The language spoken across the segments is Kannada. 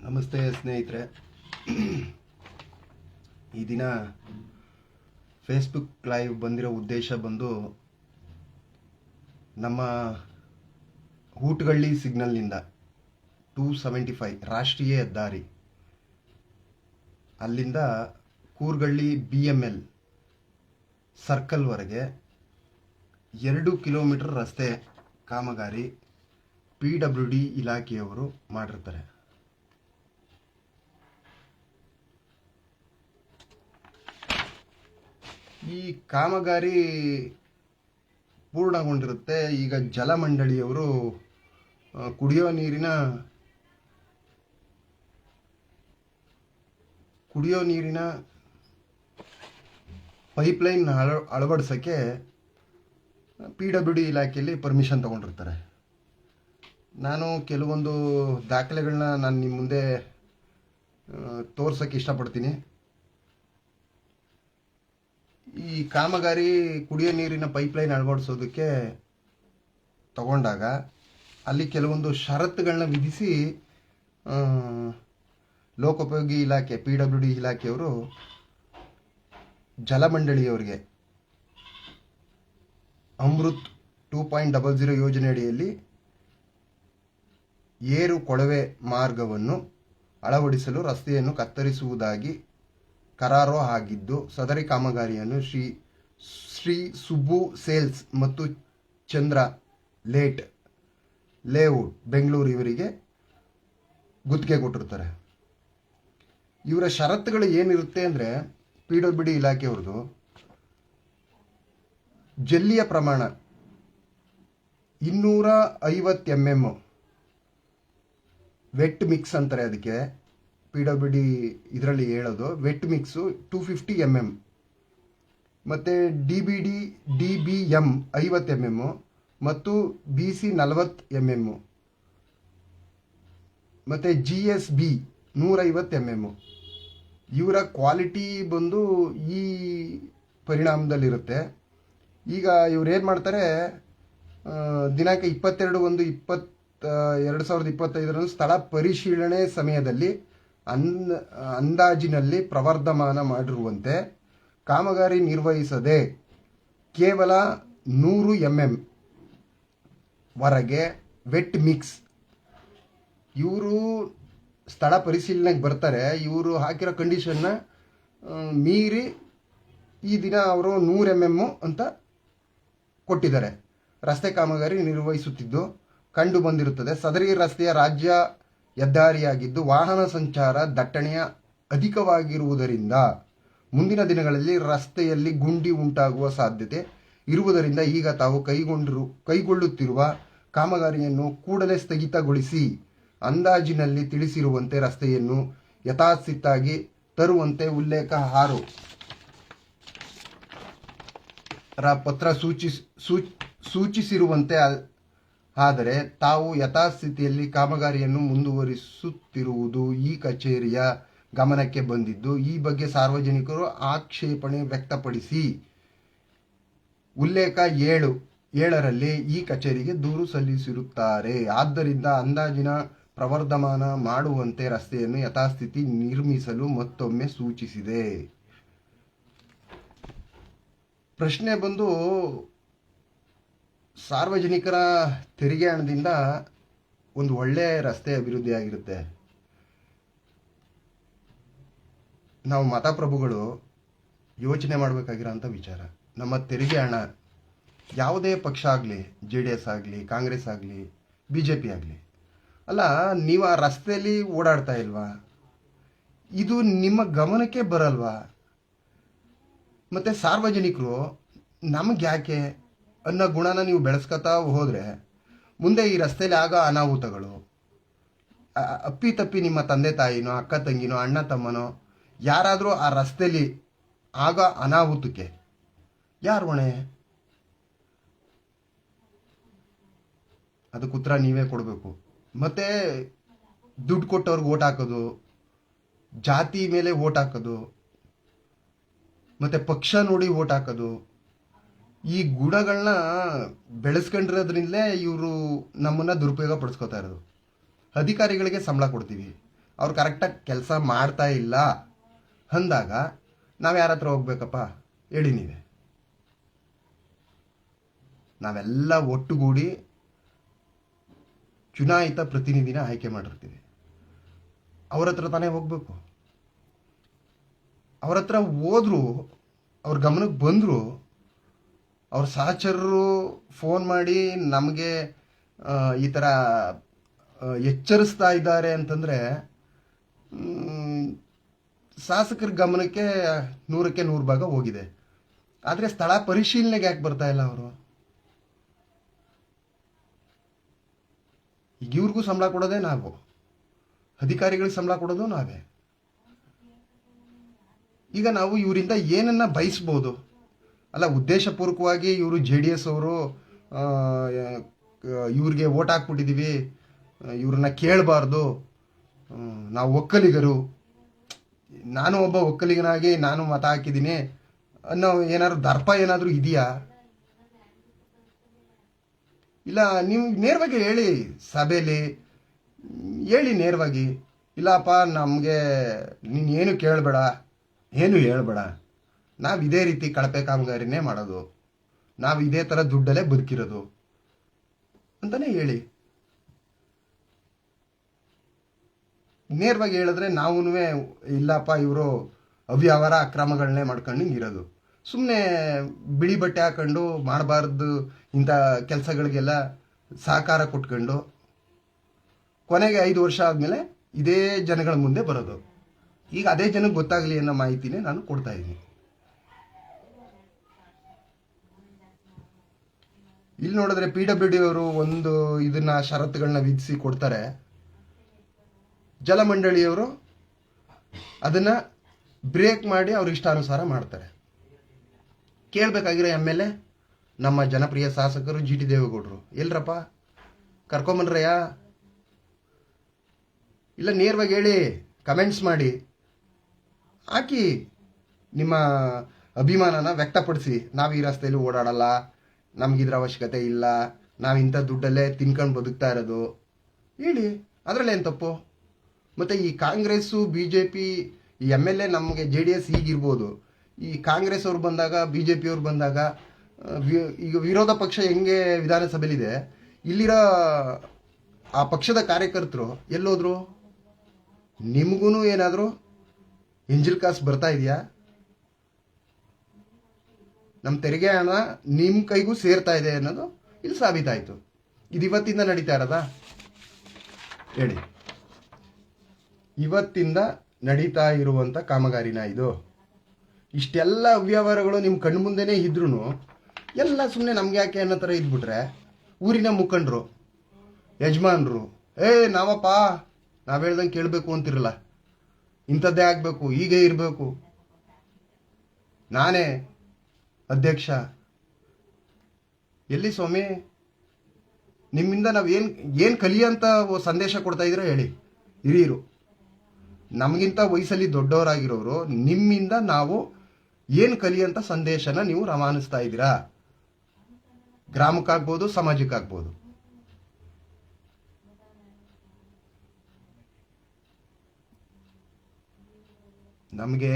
ನಮಸ್ತೆ ಸ್ನೇಹಿತರೆ. ಈ ದಿನ ಫೇಸ್ಬುಕ್ ಲೈವ್ ಬಂದಿರೋ ಉದ್ದೇಶ ಬಂದು ನಮ್ಮ ಹೂಟಗಳ್ಳಿ ಸಿಗ್ನಲ್ನಿಂದ 275 ರಾಷ್ಟ್ರೀಯ ಹೆದ್ದಾರಿ ಅಲ್ಲಿಂದ ಕೂರ್ಗಳ್ಳಿ BML ಸರ್ಕಲ್ವರೆಗೆ 2 ಕಿಲೋಮೀಟರ್ ರಸ್ತೆ ಕಾಮಗಾರಿ PWD ಇಲಾಖೆಯವರು ಮಾಡಿರ್ತಾರೆ. ಈ ಕಾಮಗಾರಿ ಪೂರ್ಣಗೊಂಡಿರುತ್ತೆ. ಈಗ ಜಲಮಂಡಳಿಯವರು ಕುಡಿಯೋ ನೀರಿನ ಪೈಪ್ಲೈನ್ ಅಳವಡಿಸೋಕ್ಕೆ PWD ಇಲಾಖೆಯಲ್ಲಿ ಪರ್ಮಿಷನ್ ತಗೊಂಡಿರ್ತಾರೆ. ನಾನು ಕೆಲವೊಂದು ದಾಖಲೆಗಳನ್ನ ನಾನು ನಿಮ್ಮ ಮುಂದೆ ತೋರ್ಸೋಕ್ಕೆ ಇಷ್ಟಪಡ್ತೀನಿ. ಈ ಕಾಮಗಾರಿ ಕುಡಿಯೋ ನೀರಿನ ಪೈಪ್ಲೈನ್ ಅಳವಡಿಸೋದಕ್ಕೆ ತಗೊಂಡಾಗ ಅಲ್ಲಿ ಕೆಲವೊಂದು ಷರತ್ತುಗಳನ್ನ ವಿಧಿಸಿ ಲೋಕೋಪಯೋಗಿ ಇಲಾಖೆ PWD ಇಲಾಖೆಯವರು ಜಲಮಂಡಳಿಯವರಿಗೆ ಅಮೃತ್ 2.00 ಯೋಜನೆ ಅಡಿಯಲ್ಲಿ ಏರು ಕೊಳವೆ ಮಾರ್ಗವನ್ನು ಅಳವಡಿಸಲು ರಸ್ತೆಯನ್ನು ಕತ್ತರಿಸುವುದಾಗಿ ಕರಾರು ಆಗಿದ್ದು, ಸದರಿ ಕಾಮಗಾರಿಯನ್ನು ಶ್ರೀ ಸುಬ್ಬು ಸೇಲ್ಸ್ ಮತ್ತು ಚಂದ್ರ ಲೇಔಟ್ ಬೆಂಗಳೂರು ಇವರಿಗೆ ಗುತ್ತಿಗೆ ಕೊಟ್ಟಿರ್ತಾರೆ. ಇವರ ಷರತ್ತುಗಳು ಏನಿರುತ್ತೆ ಅಂದರೆ, PWD ಇಲಾಖೆಯವ್ರದ್ದು ಜಲ್ಲಿಯ ಪ್ರಮಾಣ 250 mm ವೆಟ್ ಮಿಕ್ಸ್ ಅಂತಾರೆ. ಅದಕ್ಕೆ PWD ಇದರಲ್ಲಿ ಹೇಳೋದು ವೆಟ್ ಮಿಕ್ಸು 250 mm, ಮತ್ತು DBM 50 mm ಮತ್ತು BC 40 mm ಮತ್ತು GSB 150 mm. ಇವರ ಕ್ವಾಲಿಟಿ ಬಂದು ಈ ಪರಿಣಾಮದಲ್ಲಿರುತ್ತೆ. ಈಗ ಇವ್ರು ಏನು ಮಾಡ್ತಾರೆ, ದಿನಾಂಕ 22/1/2025 ಸ್ಥಳ ಪರಿಶೀಲನೆ ಸಮಯದಲ್ಲಿ ಅಂದಾಜಿನಲ್ಲಿ ಪ್ರವರ್ಧಮಾನ ಮಾಡಿರುವಂತೆ ಕಾಮಗಾರಿ ನಿರ್ವಹಿಸದೆ ಕೇವಲ 100 mm ವರೆಗೆ ವೆಟ್ ಮಿಕ್ಸ್, ಇವರು ಸ್ಥಳ ಪರಿಶೀಲನೆಗೆ ಬರ್ತಾರೆ, ಇವರು ಹಾಕಿರೋ ಕಂಡೀಷನ್ನ ಮೀರಿ ಈ ದಿನ ಅವರು 100 mm ಅಂತ ಕೊಟ್ಟಿದ್ದಾರೆ. ರಸ್ತೆ ಕಾಮಗಾರಿ ನಿರ್ವಹಿಸುತ್ತಿದ್ದು ಕಂಡು ಬಂದಿರುತ್ತದೆ. ಸದರಿ ರಸ್ತೆಯ ರಾಜ್ಯ ಹೆದ್ದಾರಿಯಾಗಿದ್ದು ವಾಹನ ಸಂಚಾರ ದಟ್ಟಣೆಯ ಅಧಿಕವಾಗಿರುವುದರಿಂದ ಮುಂದಿನ ದಿನಗಳಲ್ಲಿ ರಸ್ತೆಯಲ್ಲಿ ಗುಂಡಿ ಉಂಟಾಗುವ ಸಾಧ್ಯತೆ ಇರುವುದರಿಂದ ಈಗ ತಾವು ಕೈಗೊಳ್ಳುತ್ತಿರುವ ಕಾಮಗಾರಿಯನ್ನು ಕೂಡಲೇ ಸ್ಥಗಿತಗೊಳಿಸಿ ಅಂದಾಜಿನಲ್ಲಿ ತಿಳಿಸಿರುವಂತೆ ರಸ್ತೆಯನ್ನು ಯಥಾಸ್ಥಿತಿಯಾಗಿ ತರುವಂತೆ ಉಲ್ಲೇಖ 6 ರ ಪತ್ರ ಸೂಚಿಸಿರುವಂತೆ, ಆದರೆ ತಾವು ಯಥಾಸ್ಥಿತಿಯಲ್ಲಿ ಕಾಮಗಾರಿಯನ್ನು ಮುಂದುವರಿಸುತ್ತಿರುವುದು ಈ ಕಚೇರಿಯ ಗಮನಕ್ಕೆ ಬಂದಿದ್ದು, ಈ ಬಗ್ಗೆ ಸಾರ್ವಜನಿಕರು ಆಕ್ಷೇಪಣೆ ವ್ಯಕ್ತಪಡಿಸಿ ಉಲ್ಲೇಖ 7ರಲ್ಲಿ ಈ ಕಚೇರಿಗೆ ದೂರು ಸಲ್ಲಿಸಿರುತ್ತಾರೆ. ಆದ್ದರಿಂದ ಅಂದಾಜಿನ ಪ್ರವರ್ಧಮಾನ ಮಾಡುವಂತೆ ರಸ್ತೆಯನ್ನು ಯಥಾಸ್ಥಿತಿ ನಿರ್ಮಿಸಲು ಮತ್ತೊಮ್ಮೆ ಸೂಚಿಸಿದೆ. ಪ್ರಶ್ನೆ ಬಂದು, ಸಾರ್ವಜನಿಕರ ತೆರಿಗೆ ಹಣದಿಂದ ಒಂದು ಒಳ್ಳೆಯ ರಸ್ತೆ ಅಭಿವೃದ್ಧಿ ಆಗಿರುತ್ತೆ. ನಾವು ಮತಪ್ರಭುಗಳು ಯೋಚನೆ ಮಾಡಬೇಕಾಗಿರೋಂಥ ವಿಚಾರ. ನಮ್ಮ ತೆರಿಗೆ ಹಣ ಯಾವುದೇ ಪಕ್ಷ ಆಗಲಿ, JDS ಆಗಲಿ, ಕಾಂಗ್ರೆಸ್ ಆಗಲಿ, BJP ಆಗಲಿ, ಅಲ್ಲ, ನೀವು ಆ ರಸ್ತೆಯಲ್ಲಿ ಓಡಾಡ್ತಾ ಇಲ್ವಾ? ಇದು ನಿಮ್ಮ ಗಮನಕ್ಕೆ ಬರಲ್ವಾ? ಮತ್ತು ಸಾರ್ವಜನಿಕರು ನಮಗೆ ಯಾಕೆ ಅನ್ನೋ ಗುಣನ ನೀವು ಬೆಳೆಸ್ಕೊತಾ ಹೋದರೆ ಮುಂದೆ ಈ ರಸ್ತೆಯಲ್ಲಿ ಆಗೋ ಅನಾಹುತಗಳು, ಅಪ್ಪಿತಪ್ಪಿ ನಿಮ್ಮ ತಂದೆ ತಾಯಿನೋ, ಅಕ್ಕ ತಂಗಿನೋ, ಅಣ್ಣ ತಮ್ಮನೋ ಯಾರಾದರೂ ಆ ರಸ್ತೆಯಲ್ಲಿ ಆಗೋ ಅನಾಹುತಕ್ಕೆ ಯಾರು ಹೊಣೆ? ಅದಕ್ಕೆ ಉತ್ತರ ನೀವೇ ಕೊಡಬೇಕು. ಮತ್ತು ದುಡ್ಡು ಕೊಟ್ಟವ್ರಿಗೆ ಓಟ್ ಹಾಕೋದು, ಜಾತಿ ಮೇಲೆ ಓಟ್ ಹಾಕೋದು, ಮತ್ತು ಪಕ್ಷ ನೋಡಿ ಓಟ್ ಹಾಕೋದು, ಈ ಗುಣಗಳನ್ನ ಬೆಳೆಸ್ಕೊಂಡಿರೋದ್ರಿಂದಲೇ ಇವರು ನಮ್ಮನ್ನು ದುರುಪಯೋಗ ಪಡಿಸ್ಕೊತಾ ಇರೋದು. ಅಧಿಕಾರಿಗಳಿಗೆ ಸಂಬಳ ಕೊಡ್ತೀವಿ, ಅವ್ರು ಕರೆಕ್ಟಾಗಿ ಕೆಲಸ ಮಾಡ್ತಾ ಇಲ್ಲ ಅಂದಾಗ ನಾವು ಯಾರ ಹತ್ರ ಹೋಗ್ಬೇಕಪ್ಪ ಹೇಳಿ ನೀವೇ? ನಾವೆಲ್ಲ ಒಟ್ಟುಗೂಡಿ ಚುನಾಯಿತ ಪ್ರತಿನಿಧಿನ ಆಯ್ಕೆ ಮಾಡಿರ್ತೀವಿ. ಅವ್ರ ಹತ್ರ ತಾನೇ ಹೋಗ್ಬೇಕು. ಅವ್ರ ಹತ್ರ ಹೋದ್ರು, ಅವ್ರ ಗಮನಕ್ಕೆ ಬಂದರು, ಅವ್ರ ಸಹಚರರು ಫೋನ್ ಮಾಡಿ ನಮಗೆ ಈ ಥರ ಎಚ್ಚರಿಸ್ತಾ ಇದ್ದಾರೆ ಅಂತಂದರೆ ಶಾಸಕರ ಗಮನಕ್ಕೆ 100ಕ್ಕೆ 100 ಭಾಗ ಹೋಗಿದೆ. ಆದರೆ ಸ್ಥಳ ಪರಿಶೀಲನೆಗೆ ಯಾಕೆ ಬರ್ತಾ ಇಲ್ಲ ಅವರು? ಈಗ ಇವ್ರಿಗೂ ಸಂಬಳ ಕೊಡೋದೇ ನಾವು, ಅಧಿಕಾರಿಗಳಿಗೆ ಸಂಬಳ ಕೊಡೋದು ನಾವೇ. ಈಗ ನಾವು ಇವರಿಂದ ಏನನ್ನ ಬಯಸ್ಬೋದು? ಅಲ್ಲ, ಉದ್ದೇಶಪೂರ್ವಕವಾಗಿ ಇವರು JDS ಅವರು ಇವ್ರಿಗೆ ಓಟ್ ಹಾಕ್ಬಿಟ್ಟಿದ್ದೀವಿ, ಇವ್ರನ್ನ ಕೇಳಬಾರ್ದು, ನಾವು ಒಕ್ಕಲಿಗರು, ನಾನು ಒಬ್ಬ ಒಕ್ಕಲಿಗನಾಗಿ ನಾನು ಮತ ಹಾಕಿದ್ದೀನಿ ಅನ್ನೋ ಏನಾದ್ರು ದರ್ಪ ಏನಾದರೂ ಇದೆಯಾ? ಇಲ್ಲ, ನೀವು ನೇರವಾಗಿ ಹೇಳಿ, ಸಭೆಯಲ್ಲಿ ಹೇಳಿ ನೇರವಾಗಿ, ಇಲ್ಲಪ್ಪ ನಮಗೆ ನೀನು ಏನು ಕೇಳಬೇಡ, ಏನು ಹೇಳ್ಬೇಡ, ನಾವು ಇದೇ ರೀತಿ ಕಳಪೆ ಕಾಮಗಾರಿನೇ ಮಾಡೋದು, ನಾವು ಇದೇ ಥರ ದುಡ್ಡಲ್ಲೇ ಬದುಕಿರೋದು ಅಂತಲೇ ಹೇಳಿ. ನೇರವಾಗಿ ಹೇಳಿದ್ರೆ ನಾವು ಇಲ್ಲಪ್ಪ ಇವರು ಅವ್ಯವಹಾರ ಅಕ್ರಮಗಳನ್ನೇ ಮಾಡ್ಕೊಂಡು ಇರೋದು, ಸುಮ್ಮನೆ ಬಿಳಿ ಬಟ್ಟೆ ಹಾಕೊಂಡು ಮಾಡಬಾರ್ದು ಇಂಥ ಕೆಲಸಗಳಿಗೆಲ್ಲ ಸಹಕಾರ ಕೊಟ್ಕೊಂಡು ಕೊನೆಗೆ 5 ವರ್ಷ ಆದಮೇಲೆ ಇದೇ ಜನಗಳ ಮುಂದೆ ಬರೋದು. ಈಗ ಅದೇ ಜನಕ್ಕೆ ಗೊತ್ತಾಗಲಿ ಅನ್ನೋ ಮಾಹಿತಿನೇ ನಾನು ಕೊಡ್ತಾ ಇದ್ದೀನಿ. ಇಲ್ಲಿ ನೋಡಿದ್ರೆ PWD ಅವರು ಒಂದು ಇದನ್ನ ಷರತ್ತುಗಳನ್ನ ವಿಧಿಸಿ ಕೊಡ್ತಾರೆ, ಜಲಮಂಡಳಿಯವರು ಅದನ್ನ ಬ್ರೇಕ್ ಮಾಡಿ ಅವ್ರ ಇಷ್ಟಾನುಸಾರ ಮಾಡ್ತಾರೆ. ಕೇಳಬೇಕಾಗಿರೋ MLA ನಮ್ಮ ಜನಪ್ರಿಯ ಶಾಸಕರು GT ದೇವೇಗೌಡರು ಎಲ್ರಪ್ಪ? ಕರ್ಕೊಂಬನ್ರಯ್ಯ. ಇಲ್ಲ, ನೇರವಾಗಿ ಹೇಳಿ, ಕಮೆಂಟ್ಸ್ ಮಾಡಿ ಹಾಕಿ, ನಿಮ್ಮ ಅಭಿಮಾನನ ವ್ಯಕ್ತಪಡಿಸಿ. ನಾವು ಈ ರಸ್ತೆಯಲ್ಲಿ ಓಡಾಡಲ್ಲ, ನಮಗಿದ್ರ ಅವಶ್ಯಕತೆ ಇಲ್ಲ, ನಾವು ಇಂಥ ದುಡ್ಡಲ್ಲೇ ತಿನ್ಕೊಂಡು ಬದುಕ್ತಾ ಇರೋದು ಹೇಳಿ, ಅದರಲ್ಲೇನು ತಪ್ಪು? ಮತ್ತು ಈ ಕಾಂಗ್ರೆಸ್ಸು BJP ಈ MLA ನಮಗೆ JDS ಈಗಿರ್ಬೋದು, ಈ ಕಾಂಗ್ರೆಸ್ ಅವ್ರು ಬಂದಾಗ BJP ಅವ್ರು ಬಂದಾಗ ಈಗ ವಿರೋಧ ಪಕ್ಷ ಹೆಂಗೆ ವಿಧಾನಸಭೆಯಲ್ಲಿದೆ, ಇಲ್ಲಿರೋ ಆ ಪಕ್ಷದ ಕಾರ್ಯಕರ್ತರು ಎಲ್ಲೋದ್ರು? ನಿಮಗೂ ಏನಾದರೂ ಎಂಜಿಲ್ ಕಾಸು ಬರ್ತಾ ಇದೆಯಾ? ನಮ್ಮ ತೆರಿಗೆ ಹಣ ನಿಮ್ಮ ಕೈಗೂ ಸೇರ್ತಾ ಇದೆ ಅನ್ನೋದು ಇಲ್ಲಿ ಸಾಬೀತಾಯಿತು. ಇದು ಇವತ್ತಿಂದ ನಡೀತಾ ಇರೋದಾ? ಹೇಳಿ, ಇವತ್ತಿಂದ ನಡೀತಾ ಇರುವಂಥ ಕಾಮಗಾರಿನ ಇದು? ಇಷ್ಟೆಲ್ಲ ಅವ್ಯವಹಾರಗಳು ನಿಮ್ಮ ಕಣ್ಣು ಮುಂದೆನೇ ಇದ್ರೂ ಎಲ್ಲ ಸುಮ್ಮನೆ ನಮ್ಗೆ ಯಾಕೆ ಅನ್ನೋ ಥರ ಇದ್ಬಿಟ್ರೆ, ಊರಿನ ಮುಖಂಡರು, ಯಜಮಾನರು, ನಾವಪ್ಪ ನಾವು ಹೇಳ್ದಂಗೆ ಕೇಳಬೇಕು ಅಂತಿರಲ್ಲ, ಇಂಥದ್ದೇ ಆಗಬೇಕು, ಹೀಗೆ ಇರಬೇಕು, ನಾನೇ ಅಧ್ಯಕ್ಷ. ಎಲ್ಲಿ ಸ್ವಾಮಿ? ನಿಮ್ಮಿಂದ ನಾವು ಏನು ಕಲಿಯೋಂಥ ಸಂದೇಶ ಕೊಡ್ತಾ ಇದ್ರೆ ಹೇಳಿ. ಹಿರಿಯರು, ನಮಗಿಂತ ವಯಸ್ಸಲ್ಲಿ ದೊಡ್ಡವರಾಗಿರೋರು, ನಿಮ್ಮಿಂದ ನಾವು ಏನು ಕಲಿಯೋಂಥ ಸಂದೇಶನ ನೀವು ರವಾನಿಸ್ತಾ ಇದ್ದೀರಾ? ಗ್ರಾಮಕ್ಕಾಗ್ಬೋದು, ಸಮಾಜಕ್ಕಾಗ್ಬೋದು. ನಮಗೆ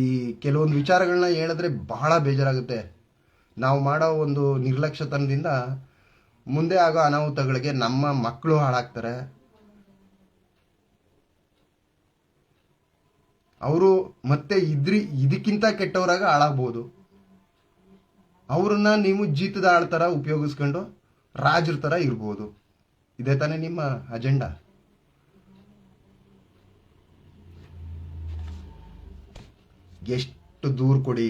ಈ ಕೆಲವೊಂದು ವಿಚಾರಗಳನ್ನ ಹೇಳಿದ್ರೆ ಬಹಳ ಬೇಜಾರಾಗುತ್ತೆ. ನಾವು ಮಾಡೋ ಒಂದು ನಿರ್ಲಕ್ಷ್ಯತನದಿಂದ ಮುಂದೆ ಆಗೋ ಅನಾಹುತಗಳಿಗೆ ನಮ್ಮ ಮಕ್ಕಳು ಹಾಳಾಗ್ತಾರೆ. ಅವರು ಮತ್ತೆ ಇದಕ್ಕಿಂತ ಕೆಟ್ಟವರಾಗ ಹಾಳಾಗ್ಬೋದು. ಅವ್ರನ್ನ ನೀವು ಜೀತದ ಆಳ್ ಥರ ಉಪಯೋಗಿಸ್ಕೊಂಡು ರಾಜರ ಥರ ಇರ್ಬೋದು. ಇದೇ ತಾನೇ ನಿಮ್ಮ ಅಜೆಂಡಾ? ಎಷ್ಟು ದೂರು ಕೊಡಿ,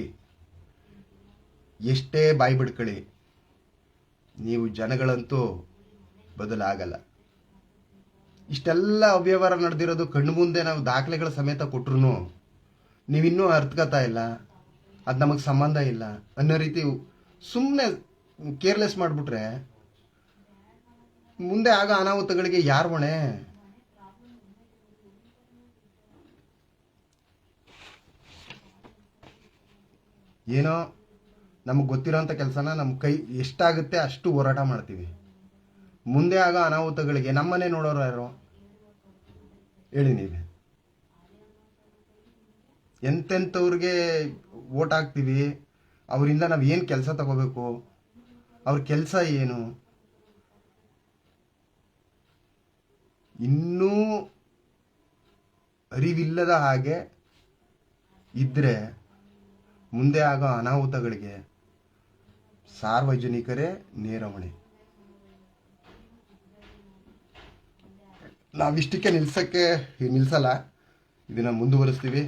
ಎಷ್ಟೇ ಬಾಯಿ ಬಿಡ್ಕೊಳ್ಳಿ, ನೀವು ಜನಗಳಂತೂ ಬದಲಾಗಲ್ಲ. ಇಷ್ಟೆಲ್ಲ ಅವ್ಯವಹಾರ ನಡೆದಿರೋದು ಕಣ್ಣು ಮುಂದೆ ನಾವು ದಾಖಲೆಗಳ ಸಮೇತ ಕೊಟ್ರು ನೀವಿನ್ನೂ ಅರ್ಥಗತಾ ಇಲ್ಲ, ಅದು ನಮಗೆ ಸಂಬಂಧ ಇಲ್ಲ ಅನ್ನೋ ರೀತಿ ಸುಮ್ಮನೆ ಕೇರ್ಲೆಸ್ ಮಾಡಿಬಿಟ್ರೆ ಮುಂದೆ ಆಗ ಅನಾಹುತಗಳಿಗೆ ಯಾರು ಹೊಣೆ? ಏನೋ ನಮಗೆ ಗೊತ್ತಿರೋಂಥ ಕೆಲಸನ ನಮ್ಮ ಕೈ ಎಷ್ಟಾಗುತ್ತೆ ಅಷ್ಟು ಹೋರಾಟ ಮಾಡ್ತೀವಿ. ಮುಂದೆ ಆಗ ಅನಾಹುತಗಳಿಗೆ ನಮ್ಮನೆ ನೋಡೋರು ಯಾರು? ಹೇಳಿ ನೀವೇ. ಎಂತೆಂಥವ್ರಿಗೆ ಓಟ್ ಹಾಕ್ತೀವಿ, ಅವರಿಂದ ನಾವು ಏನು ಕೆಲಸ ತಗೋಬೇಕು, ಅವ್ರ ಕೆಲಸ ಏನು, ಇನ್ನೂ ಅರಿವಿಲ್ಲದ ಹಾಗೆ ಇದ್ದರೆ ಮುಂದೆ ಆಗೋ ಅನಾಹುತಗಳಿಗೆ ಸಾರ್ವಜನಿಕರೇ ನೇರ ಹೊಣೆ. ನಾವಿಷ್ಟಕ್ಕೆ ನಿಲ್ಸಲ್ಲ, ಇದನ್ನು ಮುಂದುವರಿಸ್ತೀವಿ.